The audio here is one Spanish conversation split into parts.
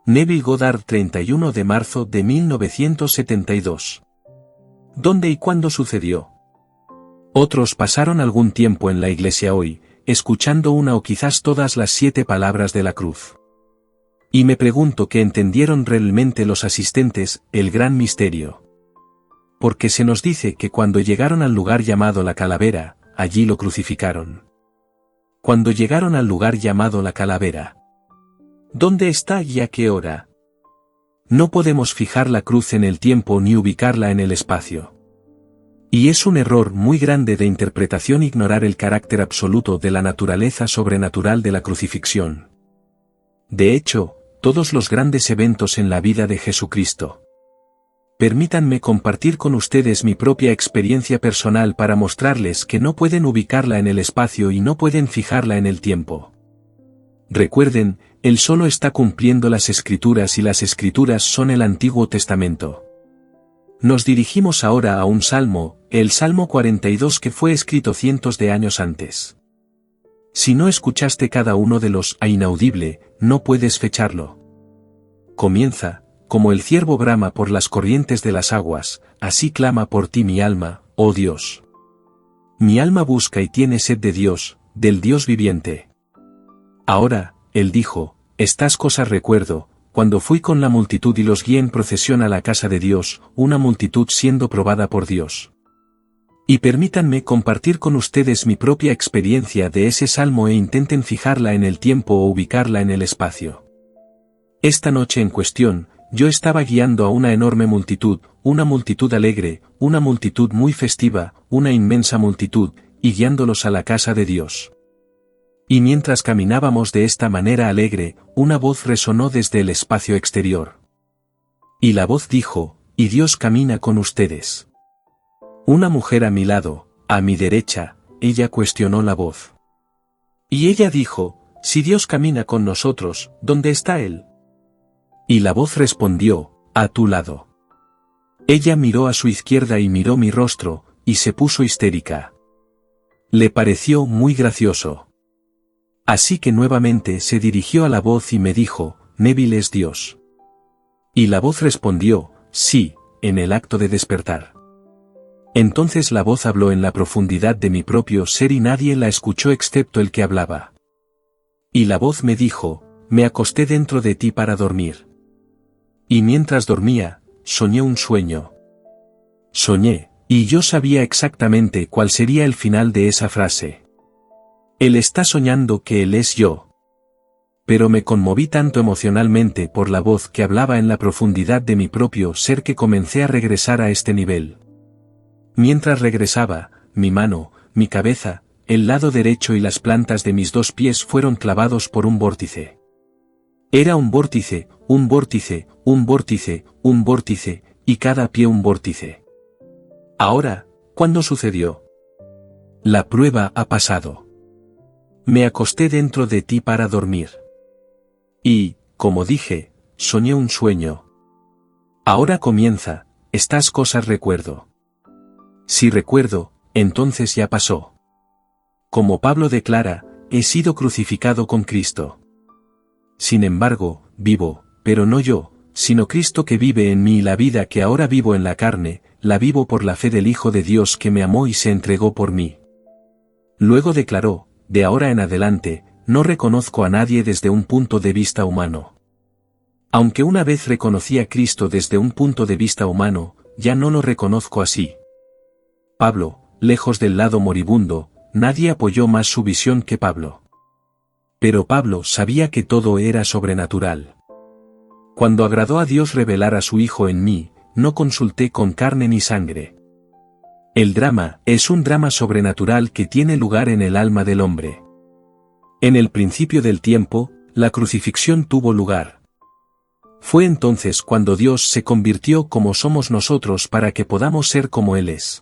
Neville Goddard, 31 de marzo de 1972. ¿Dónde y cuándo sucedió? Otros pasaron algún tiempo en la iglesia hoy, escuchando una o quizás todas las 7 palabras de la cruz. Y me pregunto qué entendieron realmente los asistentes, el gran misterio. Porque se nos dice que cuando llegaron al lugar llamado la calavera, allí lo crucificaron. Cuando llegaron al lugar llamado la calavera. ¿Dónde está y a qué hora? No podemos fijar la cruz en el tiempo ni ubicarla en el espacio. Y es un error muy grande de interpretación ignorar el carácter absoluto de la naturaleza sobrenatural de la crucifixión. De hecho, todos los grandes eventos en la vida de Jesucristo. Permítanme compartir con ustedes mi propia experiencia personal para mostrarles que no pueden ubicarla en el espacio y no pueden fijarla en el tiempo. Recuerden, Él solo está cumpliendo las Escrituras y las Escrituras son el Antiguo Testamento. Nos dirigimos ahora a un salmo, el Salmo 42 que fue escrito cientos de años antes. Si no escuchaste cada uno de los a inaudible, no puedes fecharlo. Comienza, como el ciervo brama por las corrientes de las aguas, así clama por ti mi alma, oh Dios. Mi alma busca y tiene sed de Dios, del Dios viviente. Ahora, él dijo, estas cosas recuerdo, cuando fui con la multitud y los guié en procesión a la casa de Dios, una multitud siendo probada por Dios. Y permítanme compartir con ustedes mi propia experiencia de ese salmo e intenten fijarla en el tiempo o ubicarla en el espacio. Esta noche en cuestión, yo estaba guiando a una enorme multitud, una multitud alegre, una multitud muy festiva, una inmensa multitud, y guiándolos a la casa de Dios. Y mientras caminábamos de esta manera alegre, una voz resonó desde el espacio exterior. Y la voz dijo, y Dios camina con ustedes. Una mujer a mi lado, a mi derecha, ella cuestionó la voz. Y ella dijo, si Dios camina con nosotros, ¿dónde está Él? Y la voz respondió, a tu lado. Ella miró a su izquierda y miró mi rostro, y se puso histérica. Le pareció muy gracioso. Así que nuevamente se dirigió a la voz y me dijo, Neville es Dios. Y la voz respondió, sí, en el acto de despertar. Entonces la voz habló en la profundidad de mi propio ser y nadie la escuchó excepto el que hablaba. Y la voz me dijo, me acosté dentro de ti para dormir. Y mientras dormía, soñé un sueño. Soñé, y yo sabía exactamente cuál sería el final de esa frase. Él está soñando que Él es yo. Pero me conmoví tanto emocionalmente por la voz que hablaba en la profundidad de mi propio ser que comencé a regresar a este nivel. Mientras regresaba, mi mano, mi cabeza, el lado derecho y las plantas de mis 2 pies fueron clavados por un vórtice. Era un vórtice, un vórtice, un vórtice, un vórtice, y cada pie un vórtice. Ahora, ¿cuándo sucedió? La prueba ha pasado. Me acosté dentro de ti para dormir. Y, como dije, soñé un sueño. Ahora comienza, estas cosas recuerdo. Si recuerdo, entonces ya pasó. Como Pablo declara, he sido crucificado con Cristo. Sin embargo, vivo, pero no yo, sino Cristo que vive en mí y la vida que ahora vivo en la carne, la vivo por la fe del Hijo de Dios que me amó y se entregó por mí. Luego declaró, de ahora en adelante, no reconozco a nadie desde un punto de vista humano. Aunque una vez reconocí a Cristo desde un punto de vista humano, ya no lo reconozco así. Pablo, lejos del lado moribundo, nadie apoyó más su visión que Pablo. Pero Pablo sabía que todo era sobrenatural. Cuando agradó a Dios revelar a su Hijo en mí, no consulté con carne ni sangre. El drama es un drama sobrenatural que tiene lugar en el alma del hombre. En el principio del tiempo, la crucifixión tuvo lugar. Fue entonces cuando Dios se convirtió como somos nosotros para que podamos ser como Él es.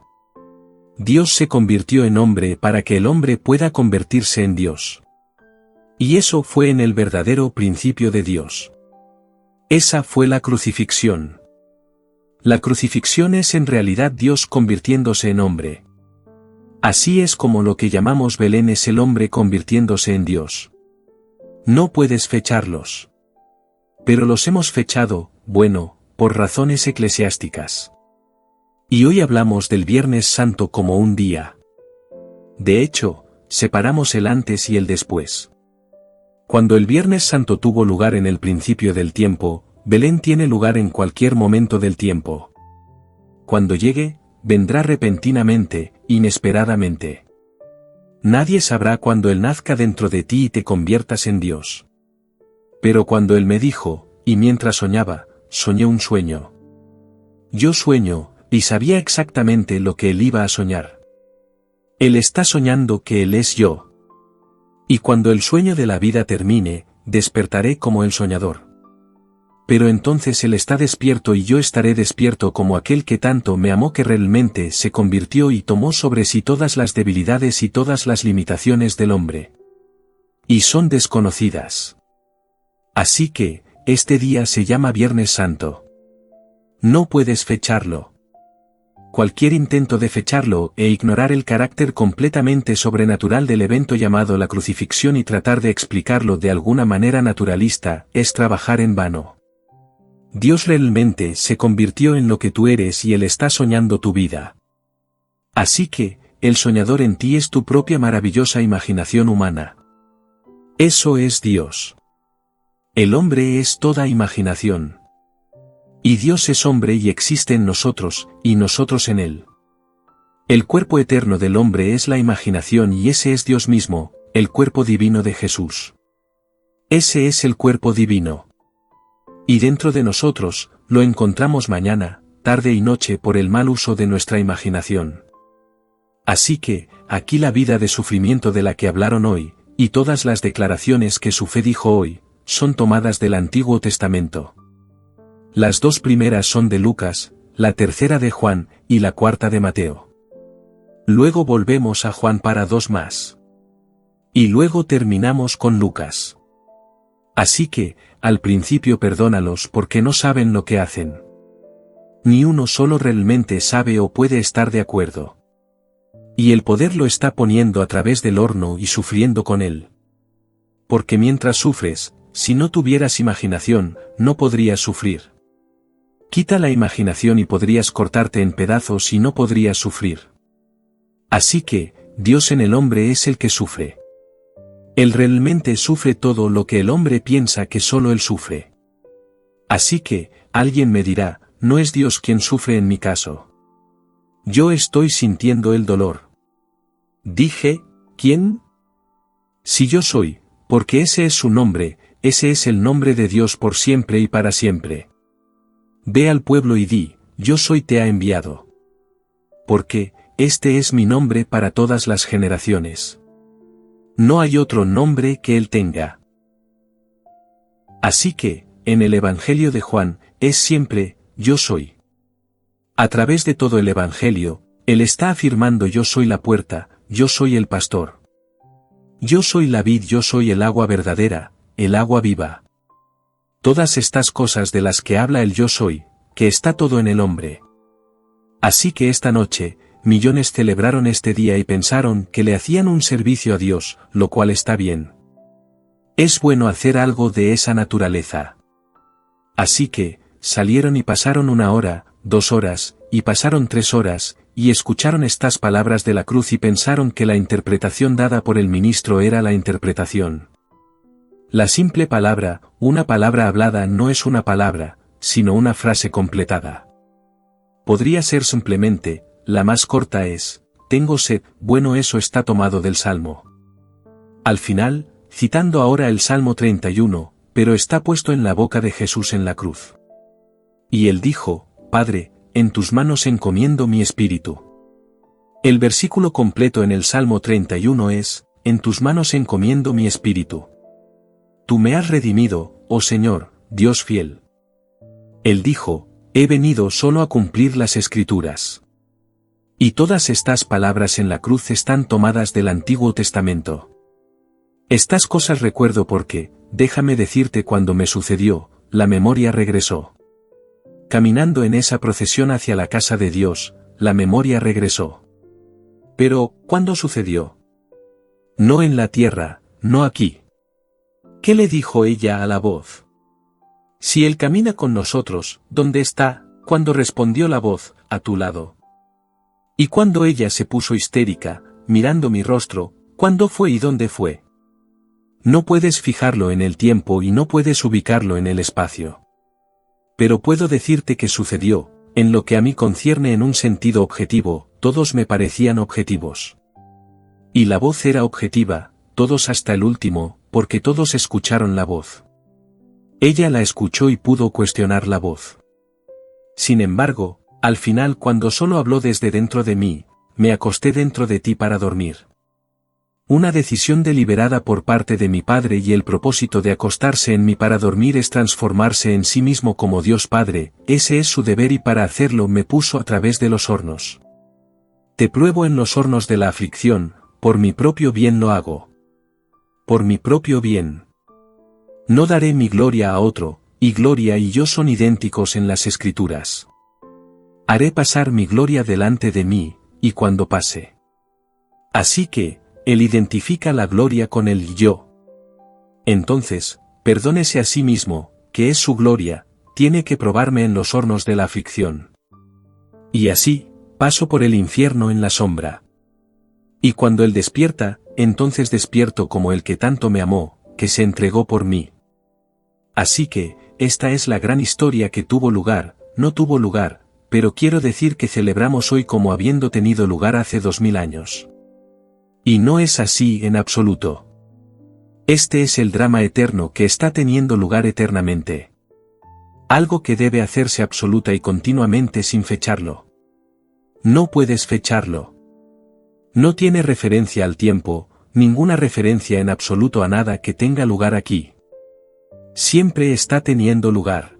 Dios se convirtió en hombre para que el hombre pueda convertirse en Dios. Y eso fue en el verdadero principio de Dios. Esa fue la crucifixión. La crucifixión es en realidad Dios convirtiéndose en hombre. Así es como lo que llamamos Belén es el hombre convirtiéndose en Dios. No puedes fecharlos. Pero los hemos fechado, bueno, por razones eclesiásticas. Y hoy hablamos del Viernes Santo como un día. De hecho, separamos el antes y el después. Cuando el Viernes Santo tuvo lugar en el principio del tiempo, Belén tiene lugar en cualquier momento del tiempo. Cuando llegue, vendrá repentinamente, inesperadamente. Nadie sabrá cuándo Él nazca dentro de ti y te conviertas en Dios. Pero cuando Él me dijo, y mientras soñaba, soñé un sueño. Yo sueño, y sabía exactamente lo que Él iba a soñar. Él está soñando que Él es yo. Y cuando el sueño de la vida termine, despertaré como el soñador. Pero entonces Él está despierto y yo estaré despierto como aquel que tanto me amó que realmente se convirtió y tomó sobre sí todas las debilidades y todas las limitaciones del hombre. Y son desconocidas. Así que, este día se llama Viernes Santo. No puedes fecharlo. Cualquier intento de fecharlo e ignorar el carácter completamente sobrenatural del evento llamado la crucifixión y tratar de explicarlo de alguna manera naturalista, es trabajar en vano. Dios realmente se convirtió en lo que tú eres y Él está soñando tu vida. Así que, el soñador en ti es tu propia maravillosa imaginación humana. Eso es Dios. El hombre es toda imaginación. Y Dios es hombre y existe en nosotros, y nosotros en Él. El cuerpo eterno del hombre es la imaginación y ese es Dios mismo, el cuerpo divino de Jesús. Ese es el cuerpo divino. Y dentro de nosotros, lo encontramos mañana, tarde y noche por el mal uso de nuestra imaginación. Así que, aquí la vida de sufrimiento de la que hablaron hoy, y todas las declaraciones que su fe dijo hoy, son tomadas del Antiguo Testamento. Las dos primeras son de Lucas, la tercera de Juan, y la cuarta de Mateo. Luego volvemos a Juan para dos más. Y luego terminamos con Lucas. Así que, al principio perdónalos porque no saben lo que hacen. Ni uno solo realmente sabe o puede estar de acuerdo. Y el poder lo está poniendo a través del horno y sufriendo con él. Porque mientras sufres, si no tuvieras imaginación, no podrías sufrir. Quita la imaginación y podrías cortarte en pedazos y no podrías sufrir. Así que, Dios en el hombre es el que sufre. Él realmente sufre todo lo que el hombre piensa que solo él sufre. Así que, alguien me dirá, no es Dios quien sufre en mi caso. Yo estoy sintiendo el dolor. Dije, ¿quién? Si yo soy, porque ese es su nombre, ese es el nombre de Dios por siempre y para siempre. Ve al pueblo y di, yo soy te ha enviado. Porque, este es mi nombre para todas las generaciones. No hay otro nombre que él tenga. Así que, en el Evangelio de Juan, es siempre, yo soy. A través de todo el Evangelio, él está afirmando yo soy la puerta, yo soy el pastor. Yo soy la vid, yo soy el agua verdadera, el agua viva. Todas estas cosas de las que habla el yo soy, que está todo en el hombre. Así que esta noche, millones celebraron este día y pensaron que le hacían un servicio a Dios, lo cual está bien. Es bueno hacer algo de esa naturaleza. Así que, salieron y pasaron 1 hora, 2 horas, y pasaron 3 horas, y escucharon estas palabras de la cruz y pensaron que la interpretación dada por el ministro era la interpretación. La simple palabra, una palabra hablada no es una palabra, sino una frase completada. Podría ser simplemente, la más corta es, tengo sed, bueno eso está tomado del Salmo. Al final, citando ahora el Salmo 31, pero está puesto en la boca de Jesús en la cruz. Y él dijo, Padre, en tus manos encomiendo mi espíritu. El versículo completo en el Salmo 31 es, en tus manos encomiendo mi espíritu. Tú me has redimido, oh Señor, Dios fiel. Él dijo, he venido solo a cumplir las Escrituras. Y todas estas palabras en la cruz están tomadas del Antiguo Testamento. Estas cosas recuerdo porque, déjame decirte cuando me sucedió, la memoria regresó. Caminando en esa procesión hacia la casa de Dios, la memoria regresó. Pero, ¿cuándo sucedió? No en la tierra, no aquí. ¿Qué le dijo ella a la voz? Si él camina con nosotros, ¿dónde está? Cuando respondió la voz, a tu lado. Y cuando ella se puso histérica, mirando mi rostro, ¿cuándo fue y dónde fue? No puedes fijarlo en el tiempo y no puedes ubicarlo en el espacio. Pero puedo decirte que sucedió, en lo que a mí concierne en un sentido objetivo, todos me parecían objetivos. Y la voz era objetiva, todos hasta el último, porque todos escucharon la voz. Ella la escuchó y pudo cuestionar la voz. Sin embargo, al final cuando solo habló desde dentro de mí, me acosté dentro de ti para dormir. Una decisión deliberada por parte de mi Padre y el propósito de acostarse en mí para dormir es transformarse en sí mismo como Dios Padre, ese es su deber y para hacerlo me puso a través de los hornos. Te pruebo en los hornos de la aflicción, por mi propio bien lo hago. Por mi propio bien. No daré mi gloria a otro, y gloria y yo son idénticos en las Escrituras. Haré pasar mi gloria delante de mí, y cuando pase. Así que, él identifica la gloria con el yo. Entonces, perdónese a sí mismo, que es su gloria, tiene que probarme en los hornos de la aflicción. Y así, paso por el infierno en la sombra. Y cuando él despierta, entonces despierto como el que tanto me amó, que se entregó por mí. Así que, esta es la gran historia que tuvo lugar, no tuvo lugar, pero quiero decir que celebramos hoy como habiendo tenido lugar hace 2000 años. Y no es así en absoluto. Este es el drama eterno que está teniendo lugar eternamente. Algo que debe hacerse absoluta y continuamente sin fecharlo. No puedes fecharlo. No tiene referencia al tiempo, ninguna referencia en absoluto a nada que tenga lugar aquí. Siempre está teniendo lugar.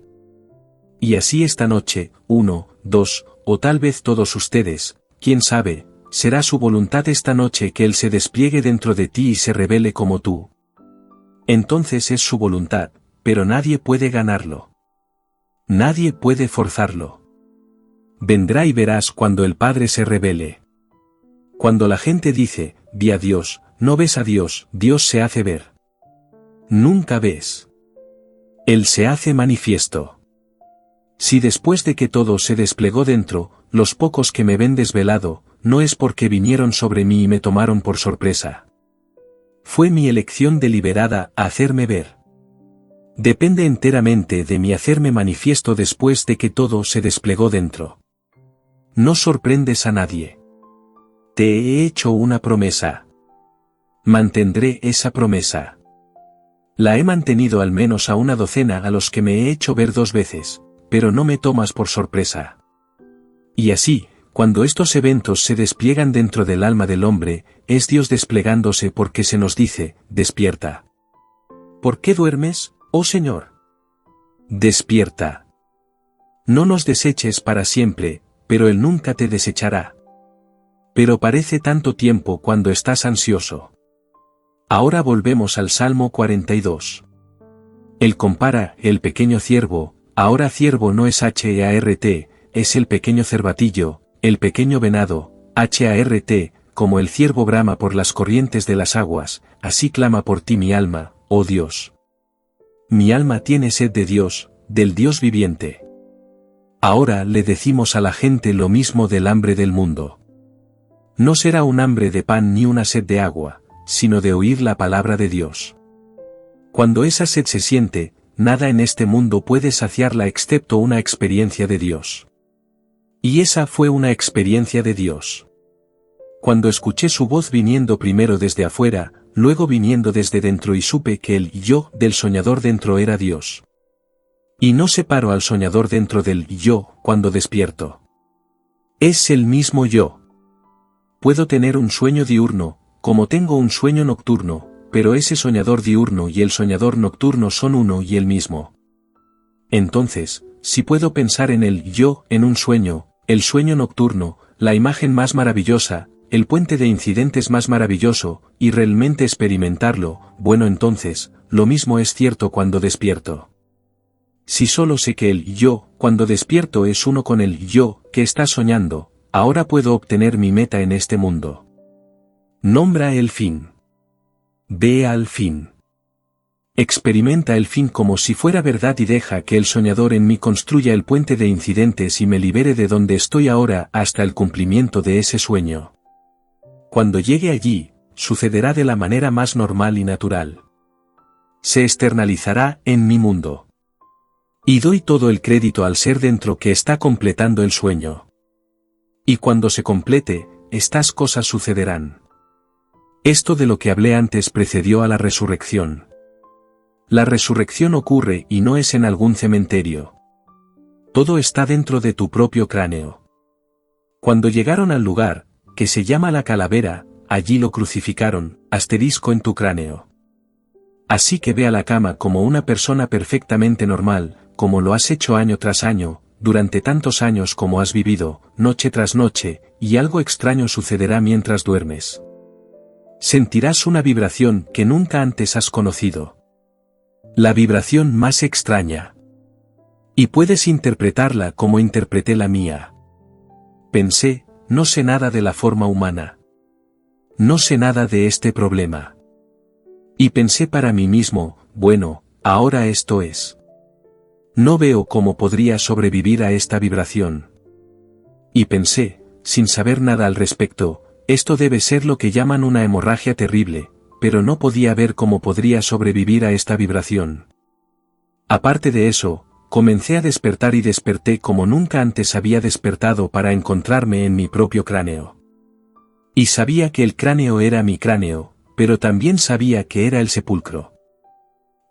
Y así esta noche, 1, 2, o tal vez todos ustedes, quién sabe, será su voluntad esta noche que Él se despliegue dentro de ti y se revele como tú. Entonces es su voluntad, pero nadie puede ganarlo. Nadie puede forzarlo. Vendrá y verás cuando el Padre se revele. Cuando la gente dice, vi a Dios, no ves a Dios, Dios se hace ver. Nunca ves. Él se hace manifiesto. Si después de que todo se desplegó dentro, los pocos que me ven desvelado, no es porque vinieron sobre mí y me tomaron por sorpresa. Fue mi elección deliberada a hacerme ver. Depende enteramente de mi hacerme manifiesto después de que todo se desplegó dentro. No sorprendes a nadie. Te he hecho una promesa. Mantendré esa promesa. La he mantenido al menos a una docena a los que me he hecho ver 2 veces, pero no me tomas por sorpresa. Y así, cuando estos eventos se despliegan dentro del alma del hombre, es Dios desplegándose porque se nos dice, despierta. ¿Por qué duermes, oh Señor? Despierta. No nos deseches para siempre, pero Él nunca te desechará. Pero parece tanto tiempo cuando estás ansioso. Ahora volvemos al Salmo 42. Él compara, el pequeño ciervo, ahora ciervo no es H-E-A-R-T, es el pequeño cervatillo, el pequeño venado, H-A-R-T, como el ciervo brama por las corrientes de las aguas, así clama por ti mi alma, oh Dios. Mi alma tiene sed de Dios, del Dios viviente. Ahora le decimos a la gente lo mismo del hambre del mundo. No será un hambre de pan ni una sed de agua, sino de oír la palabra de Dios. Cuando esa sed se siente, nada en este mundo puede saciarla excepto una experiencia de Dios. Y esa fue una experiencia de Dios. Cuando escuché su voz viniendo primero desde afuera, luego viniendo desde dentro y supe que el yo del soñador dentro era Dios. Y no separo al soñador dentro del yo cuando despierto. Es el mismo yo. Puedo tener un sueño diurno, como tengo un sueño nocturno, pero ese soñador diurno y el soñador nocturno son uno y el mismo. Entonces, si puedo pensar en el yo en un sueño, el sueño nocturno, la imagen más maravillosa, el puente de incidentes más maravilloso, y realmente experimentarlo, bueno entonces, lo mismo es cierto cuando despierto. Si solo sé que el yo, cuando despierto es uno con el yo, que está soñando, ahora puedo obtener mi meta en este mundo. Nombra el fin. Ve al fin. Experimenta el fin como si fuera verdad y deja que el soñador en mí construya el puente de incidentes y me libere de donde estoy ahora hasta el cumplimiento de ese sueño. Cuando llegue allí, sucederá de la manera más normal y natural. Se externalizará en mi mundo. Y doy todo el crédito al ser dentro que está completando el sueño. Y cuando se complete, estas cosas sucederán. Esto de lo que hablé antes precedió a la resurrección. La resurrección ocurre y no es en algún cementerio. Todo está dentro de tu propio cráneo. Cuando llegaron al lugar, que se llama la calavera, allí lo crucificaron, asterisco en tu cráneo. Así que ve a la cama como una persona perfectamente normal, como lo has hecho año tras año, durante tantos años como has vivido, noche tras noche, y algo extraño sucederá mientras duermes. Sentirás una vibración que nunca antes has conocido. La vibración más extraña. Y puedes interpretarla como interpreté la mía. Pensé, no sé nada de la forma humana. No sé nada de este problema. Y pensé para mí mismo, bueno, ahora esto es. No veo cómo podría sobrevivir a esta vibración. Y pensé, sin saber nada al respecto, esto debe ser lo que llaman una hemorragia terrible, pero no podía ver cómo podría sobrevivir a esta vibración. Aparte de eso, comencé a despertar y desperté como nunca antes había despertado para encontrarme en mi propio cráneo. Y sabía que el cráneo era mi cráneo, pero también sabía que era el sepulcro.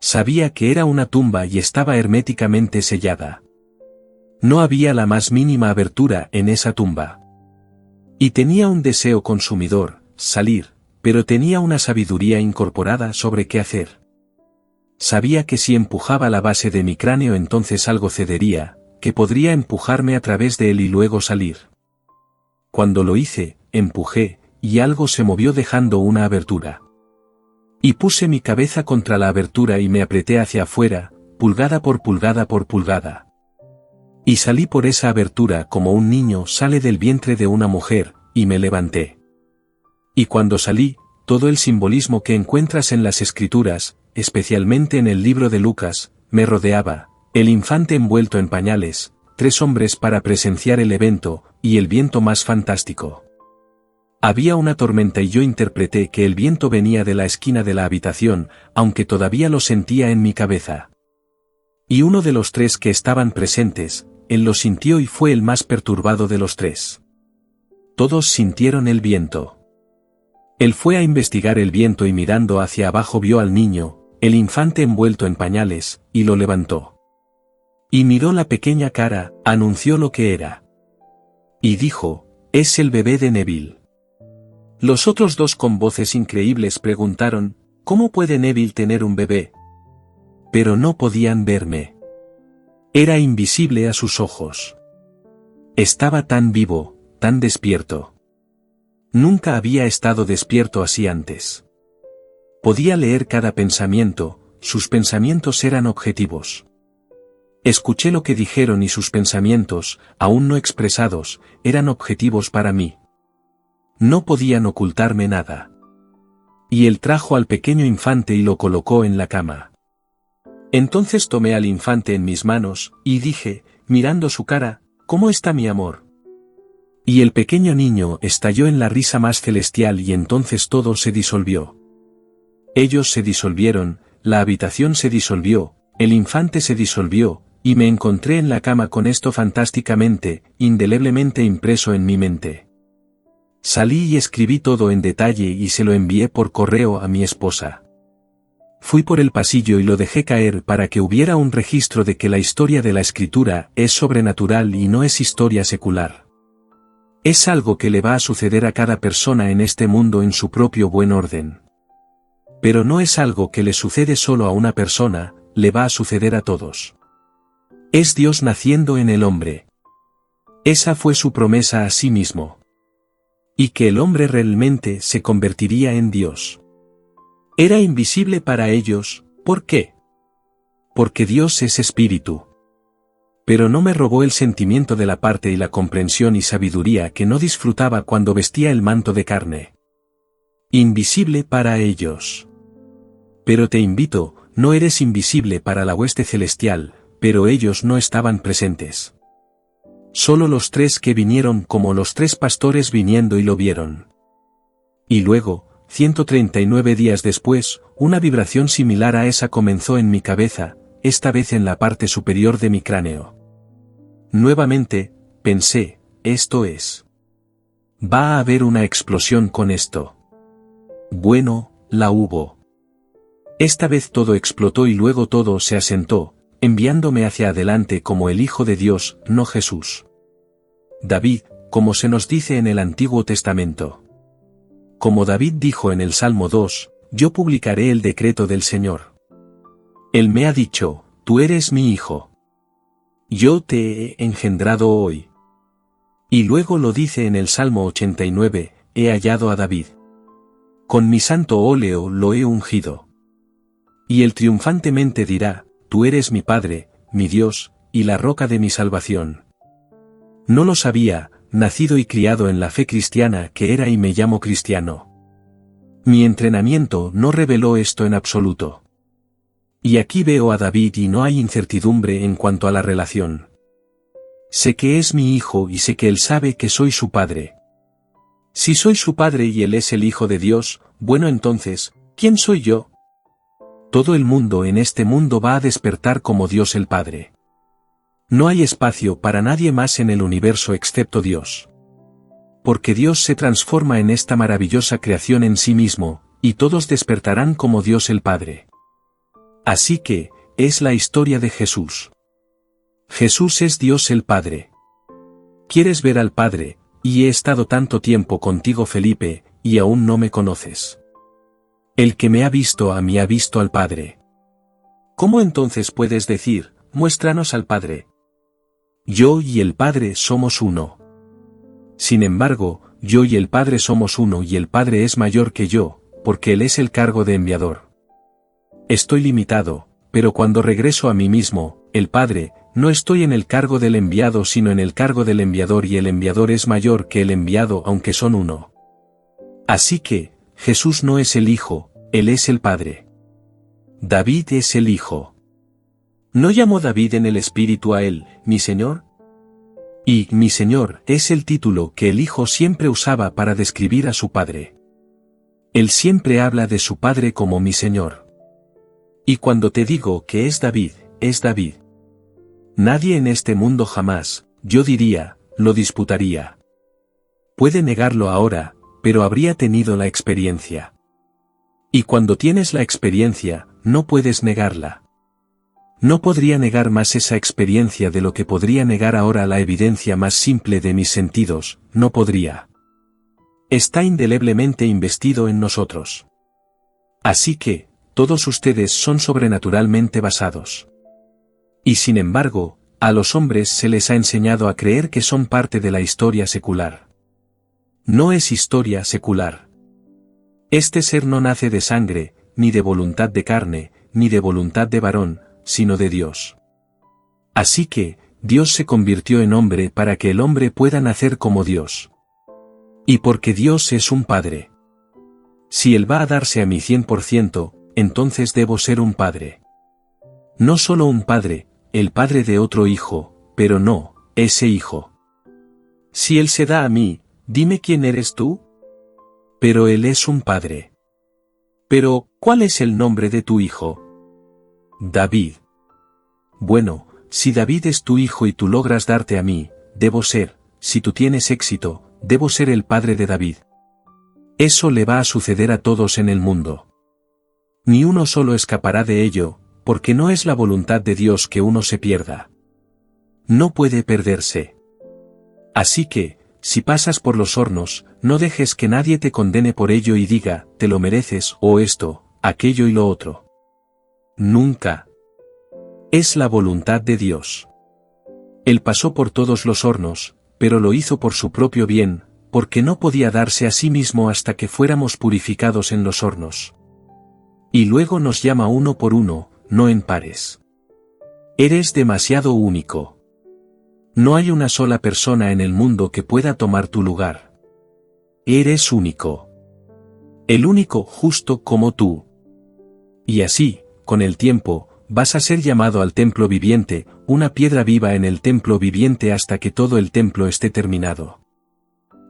Sabía que era una tumba y estaba herméticamente sellada. No había la más mínima abertura en esa tumba. Y tenía un deseo consumidor, salir, pero tenía una sabiduría incorporada sobre qué hacer. Sabía que si empujaba la base de mi cráneo entonces algo cedería, que podría empujarme a través de él y luego salir. Cuando lo hice, empujé, y algo se movió dejando una abertura. Y puse mi cabeza contra la abertura y me apreté hacia afuera, pulgada por pulgada por pulgada. Y salí por esa abertura como un niño sale del vientre de una mujer, y me levanté. Y cuando salí, todo el simbolismo que encuentras en las escrituras, especialmente en el libro de Lucas, me rodeaba, el infante envuelto en pañales, 3 hombres para presenciar el evento, y el viento más fantástico. Había una tormenta y yo interpreté que el viento venía de la esquina de la habitación, aunque todavía lo sentía en mi cabeza. Y uno de los 3 que estaban presentes, él lo sintió y fue el más perturbado de los 3. Todos sintieron el viento. Él fue a investigar el viento y mirando hacia abajo vio al niño, el infante envuelto en pañales, y lo levantó. Y miró la pequeña cara, anunció lo que era. Y dijo, es el bebé de Neville. Los otros 2 con voces increíbles preguntaron, ¿cómo puede Neville tener un bebé? Pero no podían verme. Era invisible a sus ojos. Estaba tan vivo, tan despierto. Nunca había estado despierto así antes. Podía leer cada pensamiento, sus pensamientos eran objetivos. Escuché lo que dijeron y sus pensamientos, aún no expresados, eran objetivos para mí. No podían ocultarme nada. Y él trajo al pequeño infante y lo colocó en la cama. Entonces tomé al infante en mis manos, y dije, mirando su cara, ¿cómo está mi amor? Y el pequeño niño estalló en la risa más celestial y entonces todo se disolvió. Ellos se disolvieron, la habitación se disolvió, el infante se disolvió, y me encontré en la cama con esto fantásticamente, indeleblemente impreso en mi mente. Salí y escribí todo en detalle y se lo envié por correo a mi esposa. Fui por el pasillo y lo dejé caer para que hubiera un registro de que la historia de la escritura es sobrenatural y no es historia secular. Es algo que le va a suceder a cada persona en este mundo en su propio buen orden. Pero no es algo que le sucede solo a una persona, le va a suceder a todos. Es Dios naciendo en el hombre. Esa fue su promesa a sí mismo. Y que el hombre realmente se convertiría en Dios. Era invisible para ellos, ¿por qué? Porque Dios es espíritu. Pero no me robó el sentimiento de la parte y la comprensión y sabiduría que no disfrutaba cuando vestía el manto de carne. Invisible para ellos. Pero te invito, no eres invisible para la hueste celestial, pero ellos no estaban presentes. Solo los tres que vinieron como los tres pastores viniendo y lo vieron. Y luego, 139 días después, una vibración similar a esa comenzó en mi cabeza, esta vez en la parte superior de mi cráneo. Nuevamente, pensé, esto es. Va a haber una explosión con esto. Bueno, la hubo. Esta vez todo explotó y luego todo se asentó, enviándome hacia adelante como el Hijo de Dios, no Jesús. David, como se nos dice en el Antiguo Testamento. Como David dijo en el Salmo 2, yo publicaré el decreto del Señor. Él me ha dicho, tú eres mi hijo. Yo te he engendrado hoy. Y luego lo dice en el Salmo 89, he hallado a David. Con mi santo óleo lo he ungido. Y él triunfantemente dirá, tú eres mi Padre, mi Dios, y la roca de mi salvación. No lo sabía, nacido y criado en la fe cristiana que era y me llamo cristiano. Mi entrenamiento no reveló esto en absoluto. Y aquí veo a David y no hay incertidumbre en cuanto a la relación. Sé que es mi hijo y sé que él sabe que soy su padre. Si soy su padre y él es el Hijo de Dios, bueno entonces, ¿quién soy yo? Todo el mundo en este mundo va a despertar como Dios el Padre. No hay espacio para nadie más en el universo excepto Dios. Porque Dios se transforma en esta maravillosa creación en sí mismo, y todos despertarán como Dios el Padre. Así que, es la historia de Jesús. Jesús es Dios el Padre. ¿Quieres ver al Padre? Y he estado tanto tiempo contigo, Felipe, y aún no me conoces. El que me ha visto a mí ha visto al Padre. ¿Cómo entonces puedes decir, muéstranos al Padre? Yo y el Padre somos uno. Sin embargo, yo y el Padre somos uno y el Padre es mayor que yo, porque Él es el cargo de enviador. Estoy limitado, pero cuando regreso a mí mismo, el Padre, no estoy en el cargo del enviado sino en el cargo del enviador y el enviador es mayor que el enviado aunque son uno. Así que, Jesús no es el Hijo, Él es el Padre. David es el Hijo. ¿No llamó David en el Espíritu a él, mi Señor? Y mi Señor es el título que el Hijo siempre usaba para describir a su Padre. Él siempre habla de su Padre como mi Señor. Y cuando te digo que es David, es David. Nadie en este mundo jamás, yo diría, lo disputaría. Puede negarlo ahora, pero habría tenido la experiencia. Y cuando tienes la experiencia, no puedes negarla. No podría negar más esa experiencia de lo que podría negar ahora la evidencia más simple de mis sentidos, no podría. Está indeleblemente investido en nosotros. Así que, todos ustedes son sobrenaturalmente basados. Y sin embargo, a los hombres se les ha enseñado a creer que son parte de la historia secular. No es historia secular. Este ser no nace de sangre, ni de voluntad de carne, ni de voluntad de varón, sino de Dios. Así que, Dios se convirtió en hombre para que el hombre pueda nacer como Dios. Y porque Dios es un Padre. Si Él va a darse a mí 100%, entonces debo ser un padre. No solo un padre, el padre de otro hijo, pero no, ese hijo. Si Él se da a mí, dime quién eres tú. Pero Él es un padre. Pero, ¿cuál es el nombre de tu hijo? David. Bueno, si David es tu hijo y tú logras darte a mí, debo ser, si tú tienes éxito, debo ser el padre de David. Eso le va a suceder a todos en el mundo. Ni uno solo escapará de ello, porque no es la voluntad de Dios que uno se pierda. No puede perderse. Así que, si pasas por los hornos, no dejes que nadie te condene por ello y diga, te lo mereces, o esto, aquello y lo otro. Nunca. Es la voluntad de Dios. Él pasó por todos los hornos, pero lo hizo por su propio bien, porque no podía darse a sí mismo hasta que fuéramos purificados en los hornos. Y luego nos llama uno por uno, no en pares. Eres demasiado único. No hay una sola persona en el mundo que pueda tomar tu lugar. Eres único. El único justo como tú. Y así, con el tiempo, vas a ser llamado al templo viviente, una piedra viva en el templo viviente hasta que todo el templo esté terminado.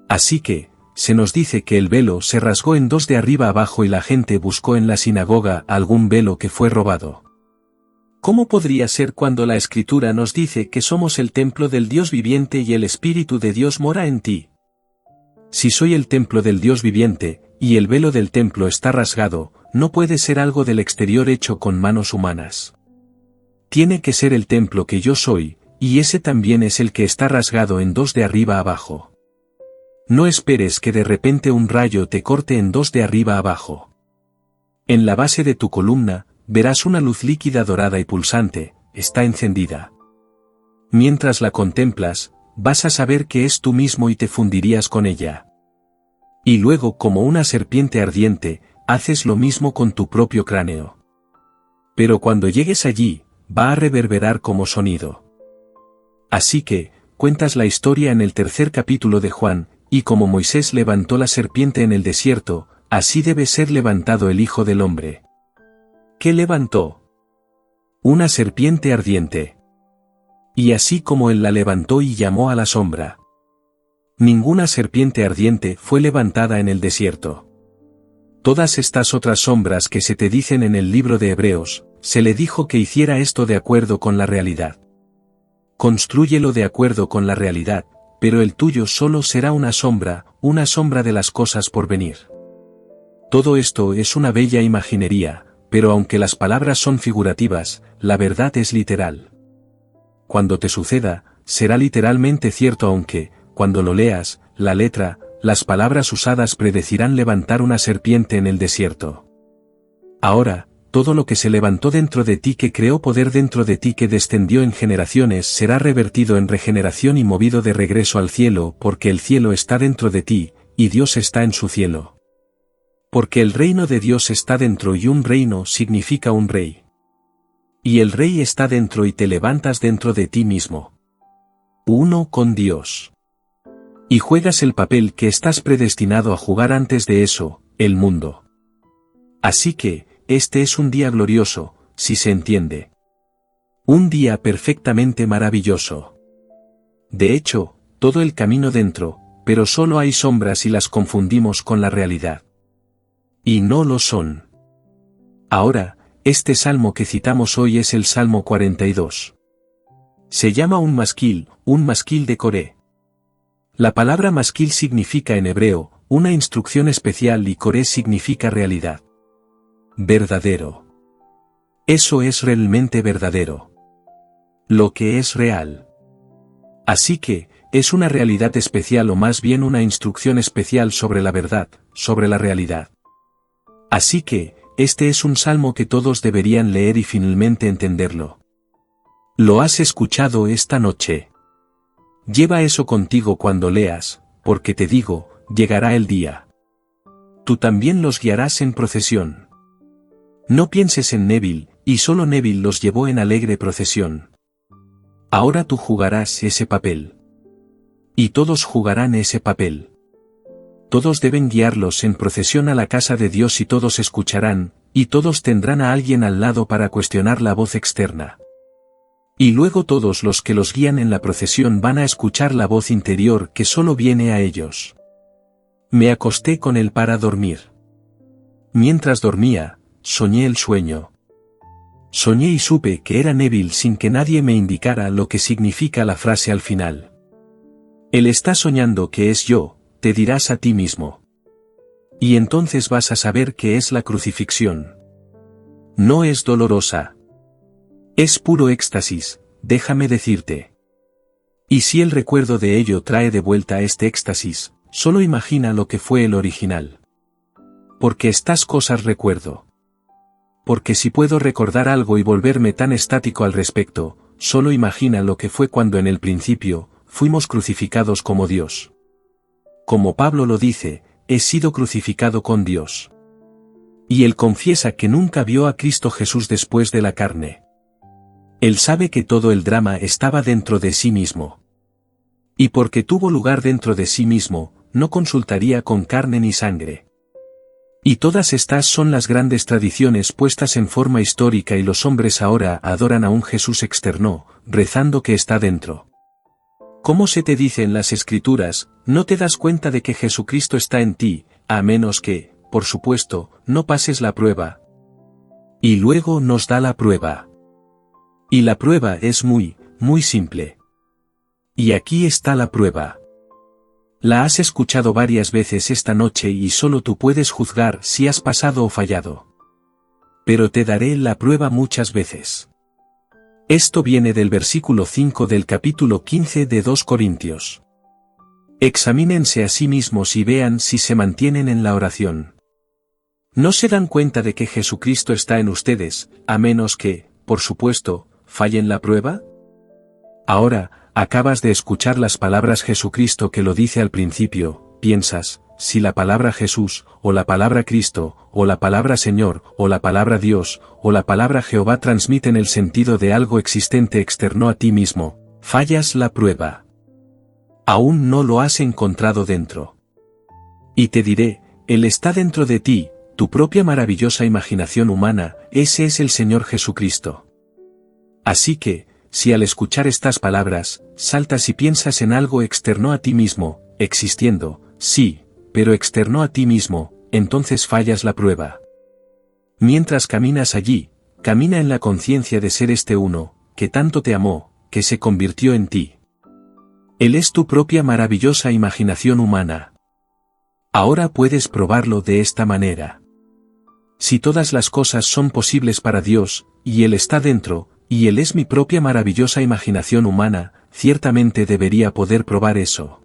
Así que, se nos dice que el velo se rasgó en dos de arriba abajo y la gente buscó en la sinagoga algún velo que fue robado. ¿Cómo podría ser cuando la Escritura nos dice que somos el templo del Dios viviente y el Espíritu de Dios mora en ti? Si soy el templo del Dios viviente, y el velo del templo está rasgado, no puede ser algo del exterior hecho con manos humanas. Tiene que ser el templo que yo soy, y ese también es el que está rasgado en dos de arriba abajo. No esperes que de repente un rayo te corte en dos de arriba abajo. En la base de tu columna, verás una luz líquida dorada y pulsante, está encendida. Mientras la contemplas, vas a saber que es tú mismo y te fundirías con ella. Y luego, como una serpiente ardiente, haces lo mismo con tu propio cráneo. Pero cuando llegues allí, va a reverberar como sonido. Así que, cuentas la historia en el tercer capítulo de Juan, y como Moisés levantó la serpiente en el desierto, así debe ser levantado el Hijo del Hombre. ¿Qué levantó? Una serpiente ardiente. Y así como él la levantó y llamó a la sombra. Ninguna serpiente ardiente fue levantada en el desierto. Todas estas otras sombras que se te dicen en el libro de Hebreos, se le dijo que hiciera esto de acuerdo con la realidad. Constrúyelo de acuerdo con la realidad, pero el tuyo solo será una sombra de las cosas por venir. Todo esto es una bella imaginería, pero aunque las palabras son figurativas, la verdad es literal. Cuando te suceda, será literalmente cierto aunque, cuando lo leas, la letra, las palabras usadas predecirán levantar una serpiente en el desierto. Ahora, todo lo que se levantó dentro de ti que creó poder dentro de ti que descendió en generaciones será revertido en regeneración y movido de regreso al cielo porque el cielo está dentro de ti, y Dios está en su cielo. Porque el reino de Dios está dentro y un reino significa un rey. Y el rey está dentro y te levantas dentro de ti mismo. Uno con Dios. Y juegas el papel que estás predestinado a jugar antes de eso, el mundo. Así que, este es un día glorioso, si se entiende. Un día perfectamente maravilloso. De hecho, todo el camino dentro, pero solo hay sombras y las confundimos con la realidad. Y no lo son. Ahora, este salmo que citamos hoy es el Salmo 42. Se llama un masquil de Coré. La palabra masquil significa en hebreo, una instrucción especial y Coré significa realidad. Verdadero. Eso es realmente verdadero. Lo que es real. Así que, es una realidad especial o más bien una instrucción especial sobre la verdad, sobre la realidad. Así que, este es un salmo que todos deberían leer y finalmente entenderlo. ¿Lo has escuchado esta noche? Lleva eso contigo cuando leas, porque te digo, llegará el día. Tú también los guiarás en procesión. No pienses en Neville, y solo Neville los llevó en alegre procesión. Ahora tú jugarás ese papel. Y todos jugarán ese papel. Todos deben guiarlos en procesión a la casa de Dios y todos escucharán, y todos tendrán a alguien al lado para cuestionar la voz externa. Y luego todos los que los guían en la procesión van a escuchar la voz interior que solo viene a ellos. Me acosté con él para dormir. Mientras dormía, soñé el sueño. Soñé y supe que era Neville sin que nadie me indicara lo que significa la frase al final. Él está soñando que es yo, te dirás a ti mismo. Y entonces vas a saber qué es la crucifixión. No es dolorosa. Es puro éxtasis, déjame decirte. Y si el recuerdo de ello trae de vuelta este éxtasis, solo imagina lo que fue el original. Porque estas cosas recuerdo. Porque si puedo recordar algo y volverme tan estático al respecto, solo imagina lo que fue cuando en el principio, fuimos crucificados como Dios. Como Pablo lo dice, he sido crucificado con Dios. Y él confiesa que nunca vio a Cristo Jesús después de la carne. Él sabe que todo el drama estaba dentro de sí mismo. Y porque tuvo lugar dentro de sí mismo, no consultaría con carne ni sangre. Y todas estas son las grandes tradiciones puestas en forma histórica y los hombres ahora adoran a un Jesús externo, rezando que está dentro. Como se te dice en las Escrituras, no te das cuenta de que Jesucristo está en ti, a menos que, por supuesto, no pases la prueba. Y luego nos da la prueba. Y la prueba es muy, muy simple. Y aquí está la prueba. La has escuchado varias veces esta noche y solo tú puedes juzgar si has pasado o fallado. Pero te daré la prueba muchas veces. Esto viene del versículo 5 del capítulo 15 de 2 Corintios. Examínense a sí mismos y vean si se mantienen en la oración. ¿No se dan cuenta de que Jesucristo está en ustedes, a menos que, por supuesto, fallen la prueba? Ahora, acabas de escuchar las palabras Jesucristo que lo dice al principio, piensas, si la palabra Jesús, o la palabra Cristo, o la palabra Señor, o la palabra Dios, o la palabra Jehová transmiten el sentido de algo existente externo a ti mismo, fallas la prueba. Aún no lo has encontrado dentro. Y te diré, Él está dentro de ti, tu propia maravillosa imaginación humana, ese es el Señor Jesucristo. Así que, si al escuchar estas palabras, saltas y piensas en algo externo a ti mismo, existiendo, sí, pero externo a ti mismo, entonces fallas la prueba. Mientras caminas allí, camina en la conciencia de ser este uno, que tanto te amó, que se convirtió en ti. Él es tu propia maravillosa imaginación humana. Ahora puedes probarlo de esta manera. Si todas las cosas son posibles para Dios, y Él está dentro, y Él es mi propia maravillosa imaginación humana, ciertamente debería poder probar eso.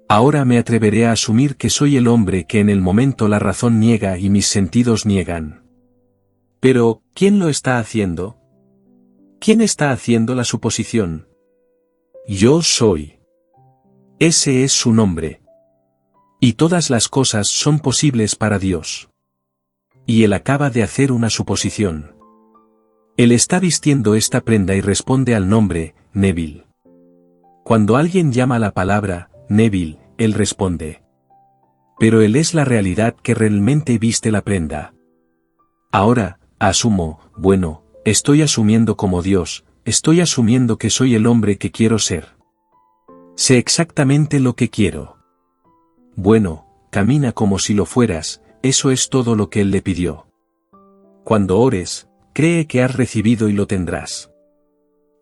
Ahora me atreveré a asumir que soy el hombre que en el momento la razón niega y mis sentidos niegan. Pero, ¿quién lo está haciendo? ¿Quién está haciendo la suposición? Yo soy. Ese es su nombre. Y todas las cosas son posibles para Dios. Y Él acaba de hacer una suposición. Él está vistiendo esta prenda y responde al nombre, Neville. Cuando alguien llama la palabra, Neville, él responde. Pero él es la realidad que realmente viste la prenda. Ahora, asumo, bueno, estoy asumiendo como Dios, estoy asumiendo que soy el hombre que quiero ser. Sé exactamente lo que quiero. Bueno, camina como si lo fueras, eso es todo lo que él le pidió. Cuando ores, cree que has recibido y lo tendrás.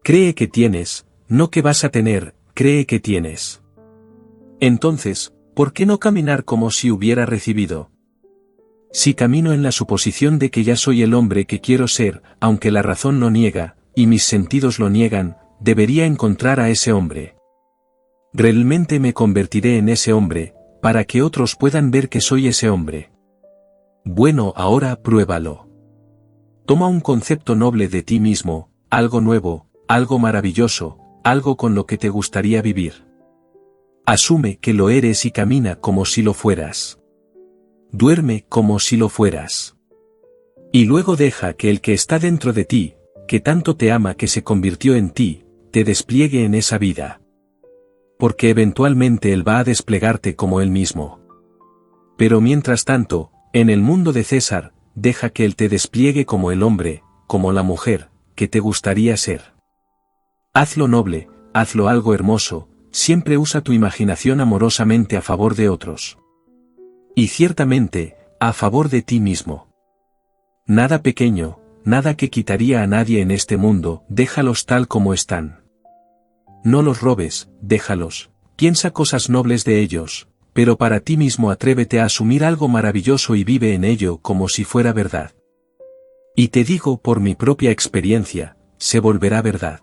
Cree que tienes, no que vas a tener, cree que tienes. Entonces, ¿por qué no caminar como si hubiera recibido? Si camino en la suposición de que ya soy el hombre que quiero ser, aunque la razón lo niega, y mis sentidos lo niegan, debería encontrar a ese hombre. Realmente me convertiré en ese hombre, para que otros puedan ver que soy ese hombre. Bueno, ahora pruébalo. Toma un concepto noble de ti mismo, algo nuevo, algo maravilloso, algo con lo que te gustaría vivir. Asume que lo eres y camina como si lo fueras. Duerme como si lo fueras. Y luego deja que el que está dentro de ti, que tanto te ama que se convirtió en ti, te despliegue en esa vida. Porque eventualmente Él va a desplegarte como Él mismo. Pero mientras tanto, en el mundo de César, deja que Él te despliegue como el hombre, como la mujer, que te gustaría ser. Hazlo noble, hazlo algo hermoso, siempre usa tu imaginación amorosamente a favor de otros. Y ciertamente, a favor de ti mismo. Nada pequeño, nada que quitaría a nadie en este mundo, déjalos tal como están. No los robes, déjalos, piensa cosas nobles de ellos, pero para ti mismo atrévete a asumir algo maravilloso y vive en ello como si fuera verdad. Y te digo por mi propia experiencia, se volverá verdad.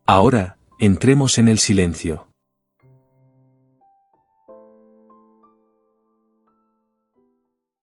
Ahora, entremos en el silencio.